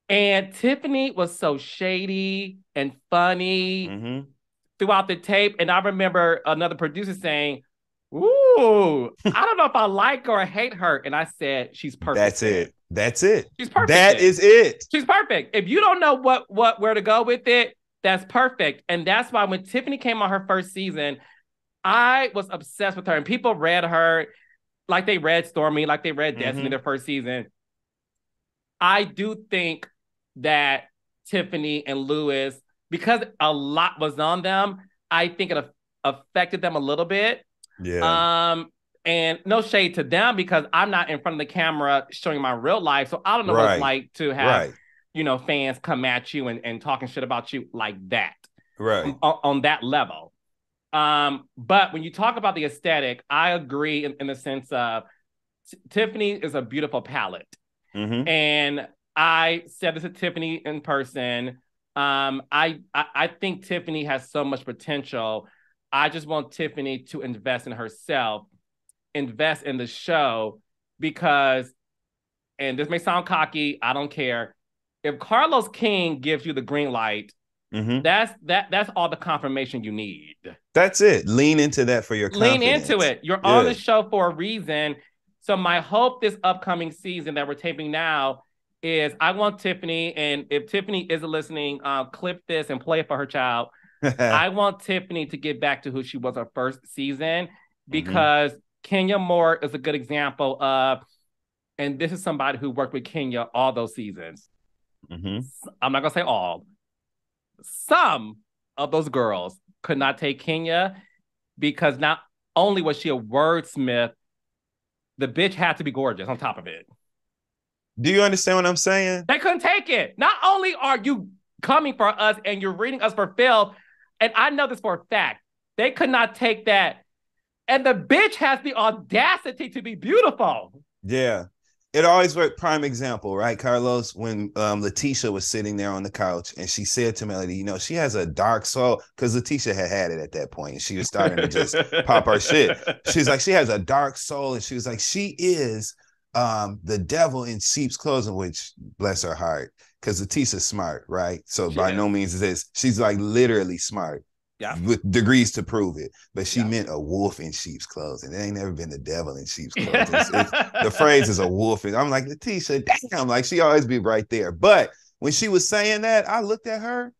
And Tiffany was so shady and funny throughout the tape. And I remember another producer saying, ooh, I don't know if I like her or hate her. And I said, she's perfect. That's it. She's perfect. That is it. She's perfect. If you don't know where to go with it, that's perfect. And that's why when Tiffany came on her first season, I was obsessed with her. And people read her like they read Stormy, like they read Destiny their first season. I do think that Tiffany and Lewis, because a lot was on them, I think it affected them a little bit. Yeah. And no shade to them because I'm not in front of the camera showing my real life. So I don't know what it's like to have, you know, fans come at you and talking shit about you like that. Right. On that level. But when you talk about the aesthetic, I agree in the sense of Tiffany is a beautiful palette. And I said this to Tiffany in person. I think Tiffany has so much potential. I just want Tiffany to invest in herself, invest in the show, because, and this may sound cocky, I don't care. If Carlos King gives you the green light, that's all the confirmation you need. That's it. Lean into that for your Lean into confidence. it. You're on Yeah. the show for a reason. So my hope this upcoming season that we're taping now is I want Tiffany, and if Tiffany isn't listening, clip this and play it for her child. I want Tiffany to get back to who she was her first season, because Kenya Moore is a good example of, and this is somebody who worked with Kenya all those seasons. I'm not going to say all. Some of those girls could not take Kenya, because not only was she a wordsmith, the bitch had to be gorgeous on top of it. Do you understand what I'm saying? They couldn't take it. Not only are you coming for us and you're reading us for Phil, and I know this for a fact, they could not take that. And the bitch has the audacity to be beautiful. Yeah. It always worked. Prime example, right, Carlos? When Letitia was sitting there on the couch and she said to Melody, you know, she has a dark soul, because Letitia had it at that point and she was starting to just pop her shit. She's like, she has a dark soul, and she was like, she is the devil in sheep's clothing, which, bless her heart, because Letitia's smart, right? So by no means is this. She's like literally smart. Yeah. With degrees to prove it. But she meant a wolf in sheep's clothing. It ain't never been the devil in sheep's clothing. The phrase is a wolf. And I'm like, Letitia, damn, like she always be right there. But when she was saying that, I looked at her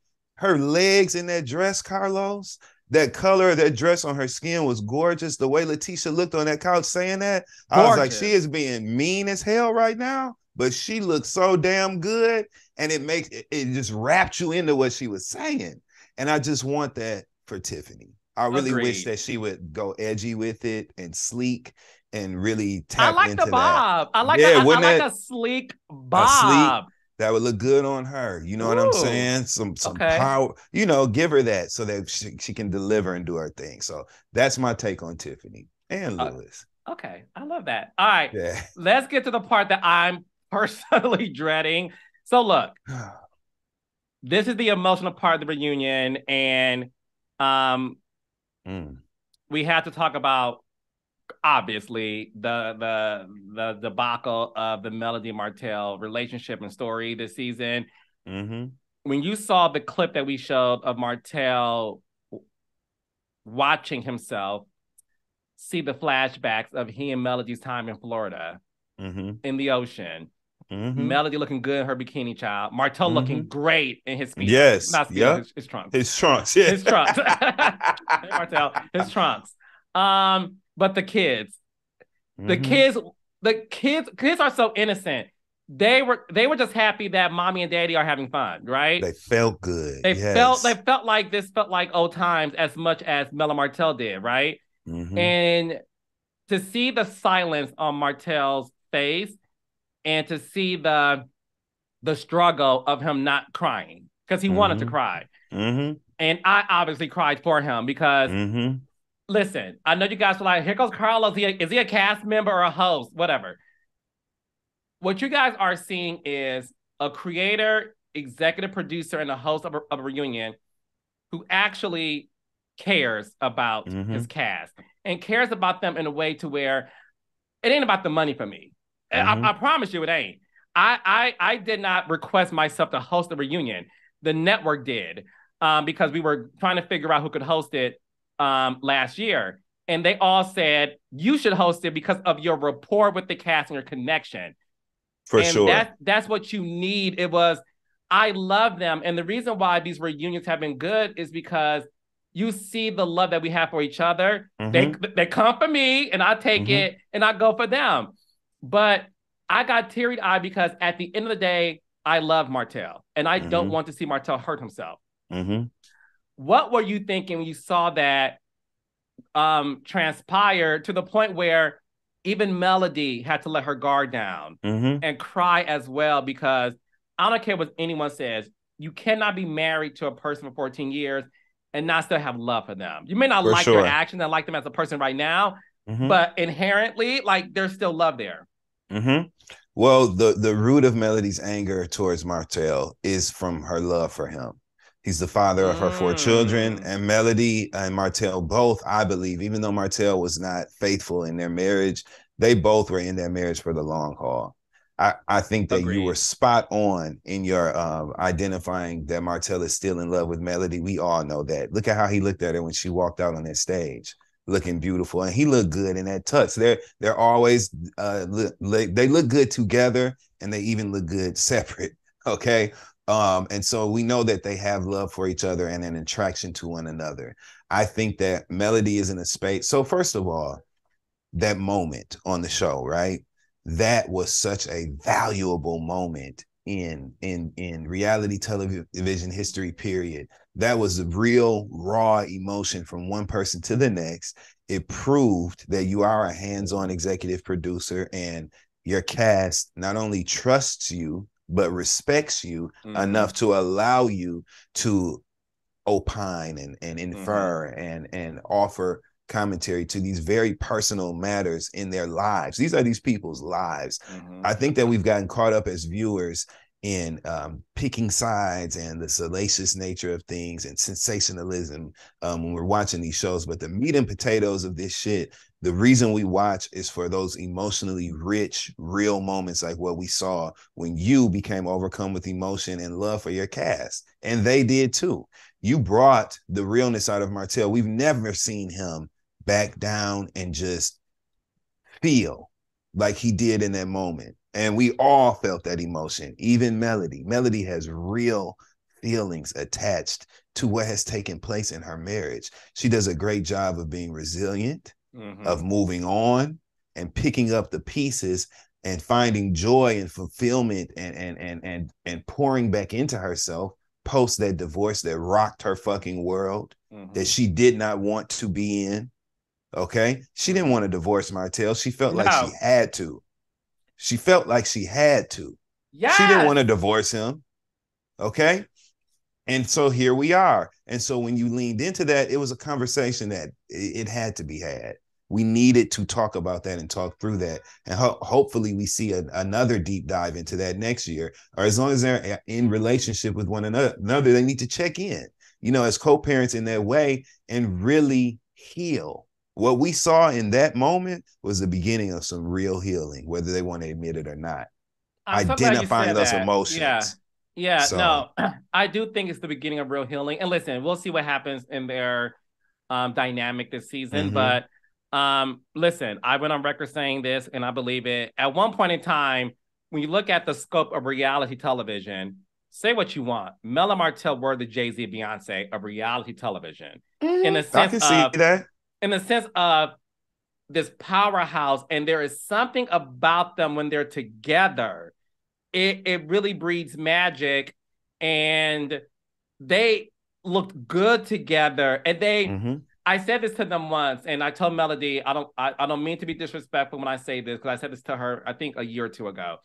legs in that dress, Carlos, that color of that dress on her skin was gorgeous. The way Letitia looked on that couch saying that, I was like, she is being mean as hell right now, but she looks so damn good. And it just wrapped you into what she was saying. And I just want that for Tiffany. I really wish that she would go edgy with it and sleek and really tap into the bob. that. I like a sleek bob. That would look good on her. You know what I'm saying? Some power, you know, give her that so that she can deliver and do her thing. So that's my take on Tiffany and Lewis. Okay. I love that. All right. Yeah. Let's get to the part that I'm personally dreading. So look, this is the emotional part of the reunion, and we have to talk about, obviously, the debacle of the Melody Martell relationship and story this season. When you saw the clip that we showed of Martell watching himself see the flashbacks of he and Melody's time in Florida, in the ocean, Melody looking good in her bikini, child. Martell looking great in his speedo. Yes. Not speedo, his trunks. His trunks. Yeah. His trunks. Martell, his trunks. But the kids, kids are so innocent. They were just happy that mommy and daddy are having fun, right? They felt good. They felt like this felt like old times as much as Mela Martell did, right? And to see the silence on Martell's face, and to see the struggle of him not crying, because he wanted to cry. And I obviously cried for him because, listen, I know you guys were like, here goes Carlos. Is he a cast member or a host? Whatever. What you guys are seeing is a creator, executive producer, and a host of a reunion who actually cares about his cast and cares about them in a way to where it ain't about the money for me. I promise you it ain't. I did not request myself to host the reunion. The network did, because we were trying to figure out who could host it last year. And they all said, you should host it because of your rapport with the cast and your connection. For sure. That's what you need. I love them. And the reason why these reunions have been good is because you see the love that we have for each other. They come for me and I take it and I go for them. But I got teary-eyed because at the end of the day, I love Martell and I don't want to see Martell hurt himself. What were you thinking when you saw that transpire to the point where even Melody had to let her guard down and cry as well? Because I don't care what anyone says, you cannot be married to a person for 14 years and not still have love for them. You may not like their actions and like them as a person right now, but inherently, like, there's still love there. Well, the root of Melody's anger towards Martell is from her love for him. He's the father of her 4 children, and Melody and Martell both, I believe, even though Martell was not faithful in their marriage, they both were in their marriage for the long haul. I think that you were Agreed. spot on in your identifying that Martell is still in love with Melody. We all know that. Look at how he looked at her when she walked out on that stage, looking beautiful, and he looked good in that tux. They're always they look good together, and they even look good separate. Okay. And so we know that they have love for each other and an attraction to one another. I think that Melody is in a space. So first of all, that moment on the show, right? That was such a valuable moment in reality television history, period. That was a real raw emotion from one person to the next. It proved that you are a hands-on executive producer and your cast not only trusts you, but respects you enough to allow you to opine and infer and offer commentary to these very personal matters in their lives. These are these people's lives. I think that we've gotten caught up as viewers in picking sides and the salacious nature of things and sensationalism when we're watching these shows. But the meat and potatoes of this shit, the reason we watch is for those emotionally rich, real moments like what we saw when you became overcome with emotion and love for your cast. And they did too. You brought the realness out of Martell. We've never seen him back down and just feel like he did in that moment. And we all felt that emotion, even Melody. Melody has real feelings attached to what has taken place in her marriage. She does a great job of being resilient, of moving on and picking up the pieces and finding joy and fulfillment and pouring back into herself post that divorce that rocked her fucking world, that she did not want to be in. Okay. She didn't want to divorce Martell. She felt like she had to. She felt like she had to. Yes. She didn't want to divorce him. Okay. And so here we are. And so when you leaned into that, it was a conversation that it had to be had. We needed to talk about that and talk through that. And hopefully we see another deep dive into that next year. Or as long as they're in relationship with one another, they need to check in, you know, as co-parents in that way and really heal. What we saw in that moment was the beginning of some real healing, whether they want to admit it or not. I'm so glad you Identifying said those that. emotions. Yeah, So, no, I do think it's the beginning of real healing. And listen, we'll see what happens in their dynamic this season. But listen, I went on record saying this, and I believe it. At one point in time, when you look at the scope of reality television, say what you want. Mel and Martell were the Jay-Z and Beyonce of reality television. In the I sense can see of that. in the sense of this powerhouse, and there is something about them when they're together. It really breeds magic, and they looked good together. And I said this to them once, and I told Melody, I don't mean to be disrespectful when I say this, because I said this to her, I think a year or two ago.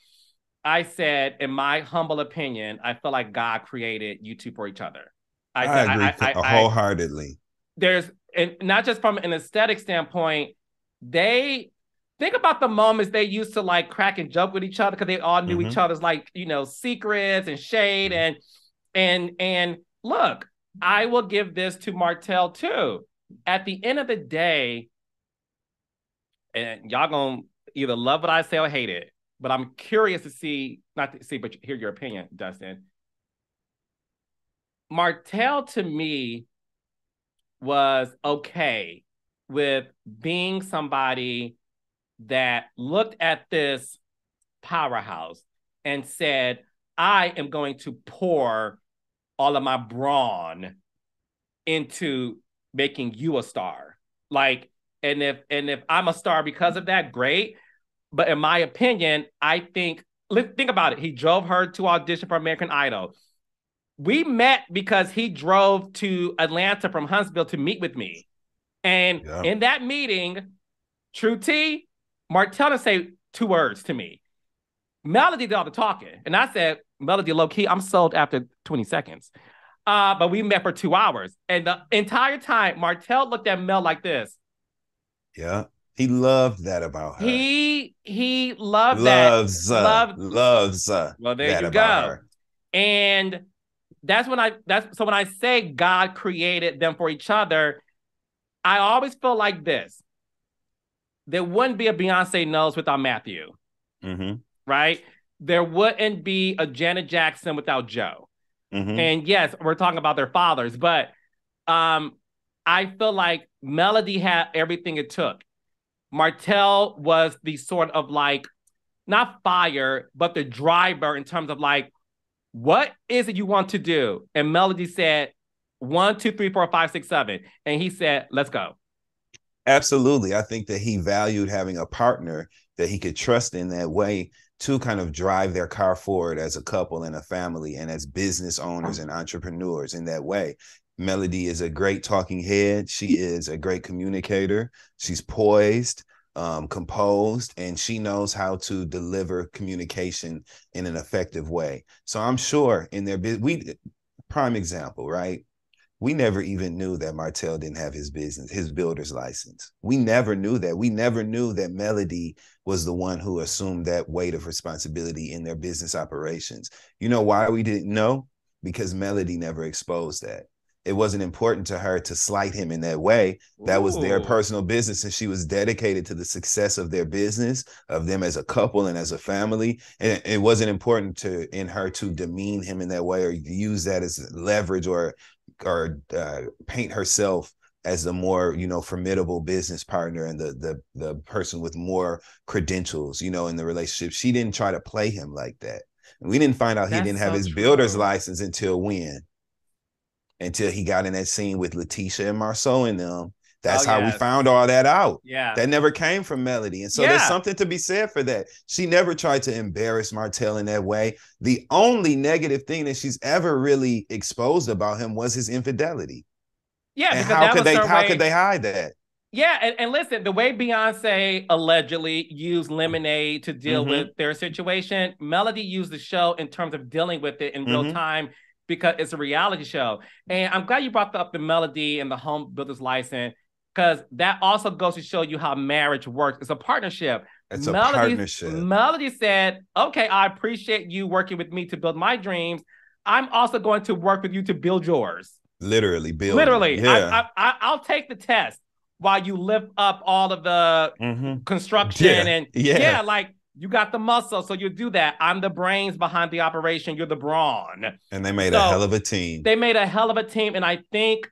I said, in my humble opinion, I feel like God created you two for each other. I agree wholeheartedly. There's, and not just from an aesthetic standpoint, they think about the moments they used to like crack and joke with each other because they all knew each other's like, you know, secrets and shade and look, I will give this to Martell too. At the end of the day, and y'all gonna either love what I say or hate it, but I'm curious to see, not to see, but hear your opinion, Dustin. Martell to me was okay with being somebody that looked at this powerhouse and said, I am going to pour all of my brawn into making you a star. Like, and if I'm a star because of that, great. But in my opinion, I think about it. He drove her to audition for American Idol. We met because he drove to Atlanta from Huntsville to meet with me. And in that meeting, True T, Martell say 2 words to me. Melody did all the talking. And I said, Melody, low key, I'm sold after 20 seconds. But we met for 2 hours. And the entire time, Martell looked at Mel like this. Yeah. He loved that about her. He loved that. Loves well, there that you about go. her. And so when I say God created them for each other, I always feel like this. There wouldn't be a Beyonce Knows without Matthew. Right? there wouldn't be a Janet Jackson without Joe. Mm-hmm. And yes, we're talking about their fathers, but I feel like Melody had everything it took. Martell was the sort of like, not fire, but the driver in terms of like, what is it you want to do? And Melody said, 1, 2, 3, 4, 5, 6, 7. And he said, let's go. Absolutely. I think that he valued having a partner that he could trust in that way to kind of drive their car forward as a couple and a family and as business owners and entrepreneurs in that way. Melody is a great talking head. She is a great communicator. She's poised, composed, and she knows how to deliver communication in an effective way. So I'm sure in their prime example, right? We never even knew that Martell didn't have his builder's license. We never knew that. We never knew that Melody was the one who assumed that weight of responsibility in their business operations. You know why we didn't know? Because Melody never exposed that. It wasn't important to her to slight him in that way. That was their personal business, and she was dedicated to the success of their business, of them as a couple and as a family. And it wasn't important in her to demean him in that way or use that as leverage or paint herself as the more, formidable business partner and the person with more credentials, in the relationship. She didn't try to play him like that. And we didn't find out he didn't have his builder's license until when? Until he got in that scene with Letitia and Marceau and them. That's how we found all that out. Yeah. That never came from Melody. And so there's something to be said for that. She never tried to embarrass Martell in that way. The only negative thing that she's ever really exposed about him was his infidelity. Yeah. And how could they hide that? Yeah. And listen, the way Beyonce allegedly used Lemonade to deal with their situation, Melody used the show in terms of dealing with it in real time, because it's a reality show. And I'm glad you brought up the Melody and the home builder's license, because that also goes to show you how marriage works. It's a partnership. It's a partnership. Melody said, okay, I appreciate you working with me to build my dreams. I'm also going to work with you to build yours. Literally build. Literally. Yeah. I'll take the test while you lift up all of the construction and like, you got the muscle, so you do that. I'm the brains behind the operation. You're the brawn. And they made a hell of a team. They made a hell of a team. And I think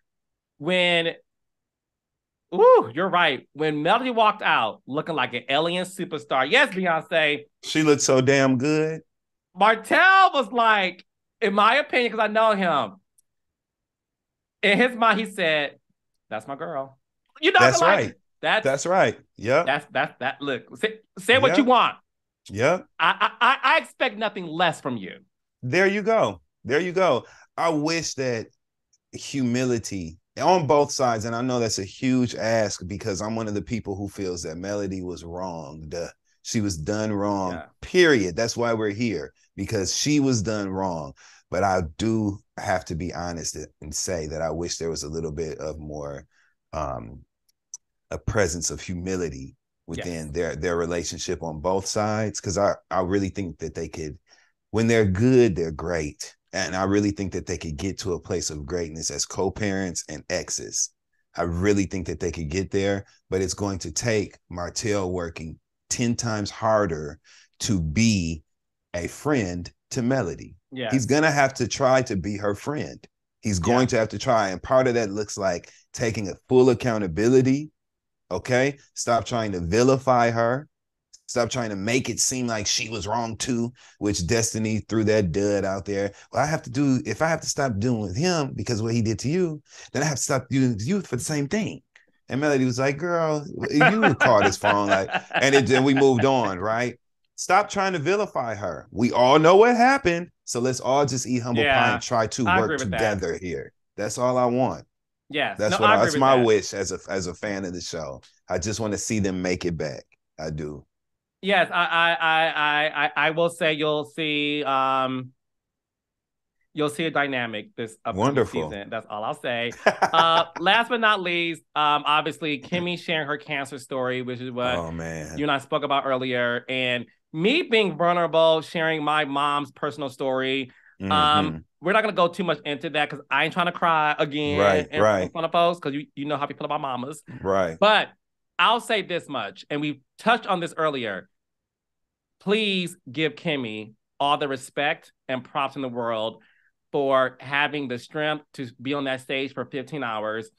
you're right. When Melody walked out looking like an alien superstar, yes, Beyonce. She looked so damn good. Martell was like, in my opinion, because I know him, in his mind, he said, that's my girl. That's right. That's right. Yeah. That. Look, say what you want. Yeah. I expect nothing less from you. There you go. I wish that humility on both sides, and I know that's a huge ask because I'm one of the people who feels that Melody was wronged. She was done wrong, period. That's why we're here, because she was done wrong. But I do have to be honest and say that I wish there was a little bit of more a presence of humility within their relationship on both sides, because I really think that they could, when they're good, they're great. And I really think that they could get to a place of greatness as co-parents and exes. I really think that they could get there, but it's going to take Martell working 10 times harder to be a friend to Melody. Yeah. He's going to have to try to be her friend. He's going to have to try. And part of that looks like taking a full accountability. Okay, stop trying to vilify her. Stop trying to make it seem like she was wrong too, which Destiny threw that dud out there. Well, if I have to stop doing with him because of what he did to you, then I have to stop doing to you for the same thing. And Melody was like, girl, you called his phone. And we moved on, right? Stop trying to vilify her. We all know what happened. So let's all just eat humble pie and try to work together here. That's all I want. Yeah, that's my wish as a fan of the show. I just want to see them make it back. I do. Yes, I will say you'll see a dynamic this upcoming season. That's all I'll say. Last but not least, obviously Kimmy sharing her cancer story, which is what you and I spoke about earlier, and me being vulnerable, sharing my mom's personal story. We're not going to go too much into that because I ain't trying to cry again in front of folks, because you know how we feel about mamas. Right. But I'll say this much, and we touched on this earlier. please give Kimmy all the respect and props in the world for having the strength to be on that stage for 15 hours,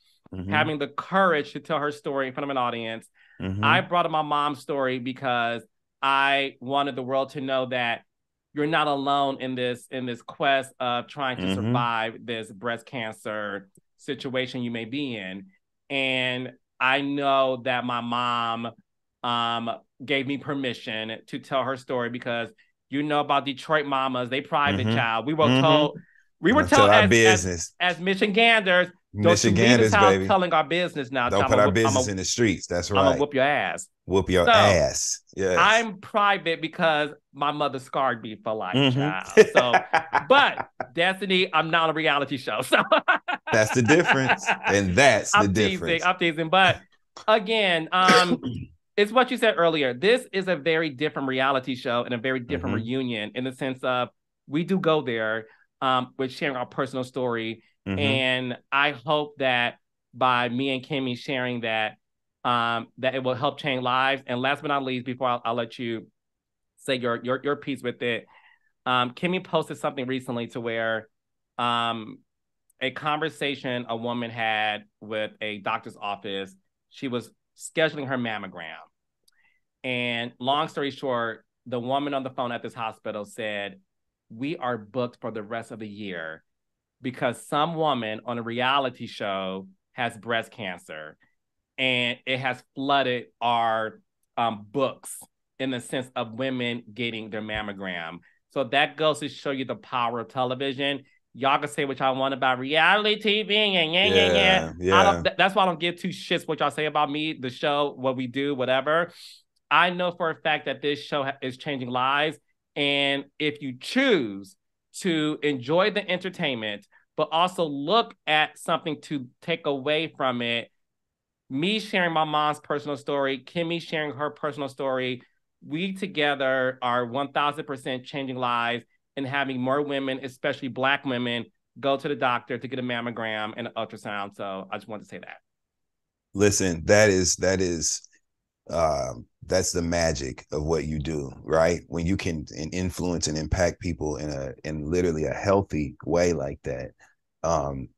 having the courage to tell her story in front of an audience. I brought up my mom's story because I wanted the world to know that you're not alone in this quest of trying to survive this breast cancer situation you may be in. And I know that my mom gave me permission to tell her story because you know about Detroit mamas, they private child. We were told as Michiganders, don't you leave this house baby. Telling our business now. Don't put our business in the streets. That's right. I'm gonna whoop your ass. Whoop your ass. Yes. I'm private because my mother scarred me for life, child. So, but Destiny, I'm not on a reality show. So that's the difference. And that's the difference. I'm teasing. But again, it's what you said earlier. This is a very different reality show and a very different reunion in the sense of we do go there with sharing our personal story. And I hope that by me and Kimmy sharing that, that it will help change lives. And last but not least, before I'll let you say your piece with it, Kimmy posted something recently to where a conversation a woman had with a doctor's office. She was scheduling her mammogram. And long story short, the woman on the phone at this hospital said, we are booked for the rest of the year because some woman on a reality show has breast cancer and it has flooded our books in the sense of women getting their mammogram. So that goes to show you the power of television. Y'all can say what y'all want about reality TV and yeah. That's why I don't give two shits what y'all say about me, the show, what we do, whatever. I know for a fact that this show is changing lives. And if you choose to enjoy the entertainment, but also look at something to take away from it, me sharing my mom's personal story, Kimmy sharing her personal story, we together are 1,000% changing lives and having more women, especially Black women, go to the doctor to get a mammogram and an ultrasound. So I just wanted to say that. Listen, that's the magic of what you do, right? When you can influence and impact people in literally a healthy way like that.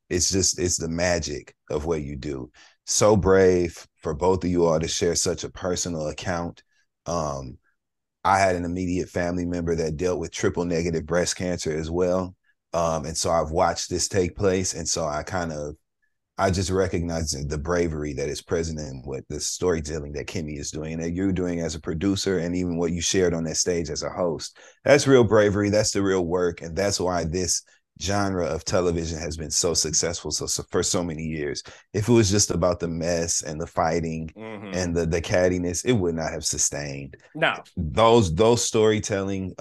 It's the magic of what you do. So brave for both of you all to share such a personal account. I had an immediate family member that dealt with triple negative breast cancer as well. And so I've watched this take place. And so I just recognize the bravery that is present in what the storytelling that Kimmy is doing and that you're doing as a producer and even what you shared on that stage as a host. That's real bravery. That's the real work. And that's why this genre of television has been so successful for so many years. If it was just about the mess and the fighting and the cattiness, it would not have sustained. No. Those storytelling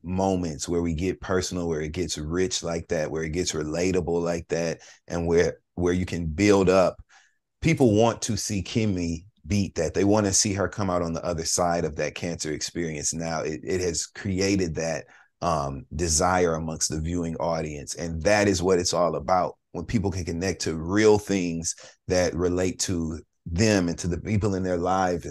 moments where we get personal, where it gets rich like that, where it gets relatable like that, and where you can build up. People want to see Kimmy beat that. They want to see her come out on the other side of that cancer experience. Now it has created that desire amongst the viewing audience. And that is what it's all about. When people can connect to real things that relate to them and to the people in their lives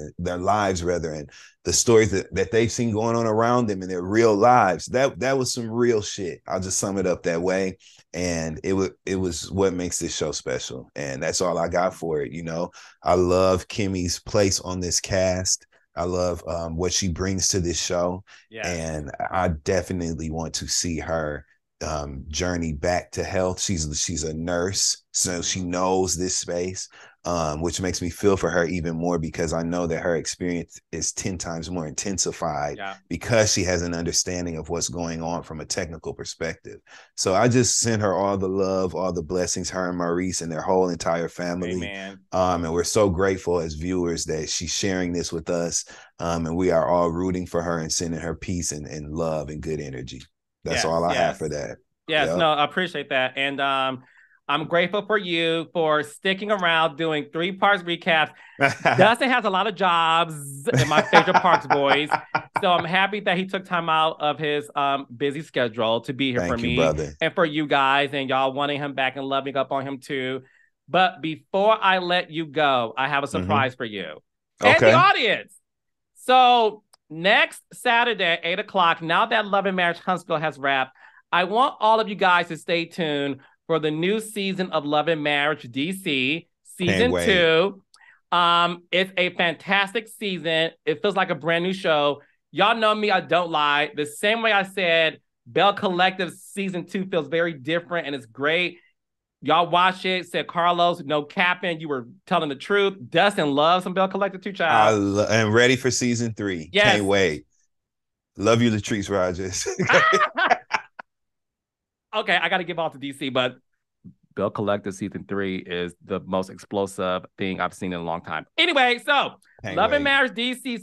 rather, and the stories that they've seen going on around them in their real lives. That was some real shit. I'll just sum it up that way. And it was what makes this show special. And that's all I got for it. You know, I love Kimmy's place on this cast. I love what she brings to this show. Yeah. And I definitely want to see her journey back to health. She's a nurse, so she knows this space, which makes me feel for her even more because I know that her experience is 10 times more intensified because she has an understanding of what's going on from a technical perspective. So I just send her all the love, all the blessings, her and Maurice and their whole entire family. Amen. And we're so grateful as viewers that she's sharing this with us. And we are all rooting for her and sending her peace and love and good energy. That's all I have for that. Yes, no, I appreciate that. And I'm grateful for you for sticking around doing 3 parts recaps. Dustin has a lot of jobs in my favorite Parks boys. So I'm happy that he took time out of his busy schedule to be here for me brother. And for you guys and y'all wanting him back and loving up on him too. But before I let you go, I have a surprise for you and the audience. So next Saturday, 8 o'clock, now that Love and Marriage Huntsville has wrapped, I want all of you guys to stay tuned for the new season of Love and Marriage DC, season 2. It's a fantastic season. It feels like a brand new show. Y'all know me, I don't lie. The same way I said Bell Collective season 2 feels very different and it's great. Y'all watch it. Said Carlos, no capping. You were telling the truth. Dustin loves some Bell Collective too, child. I'm ready for season 3. Yes. Can't wait. Love you, Latrice Rogers. Okay, I got to give off to DC, but Bell Collective season 3 is the most explosive thing I've seen in a long time. Anyway, so Love and Marriage DC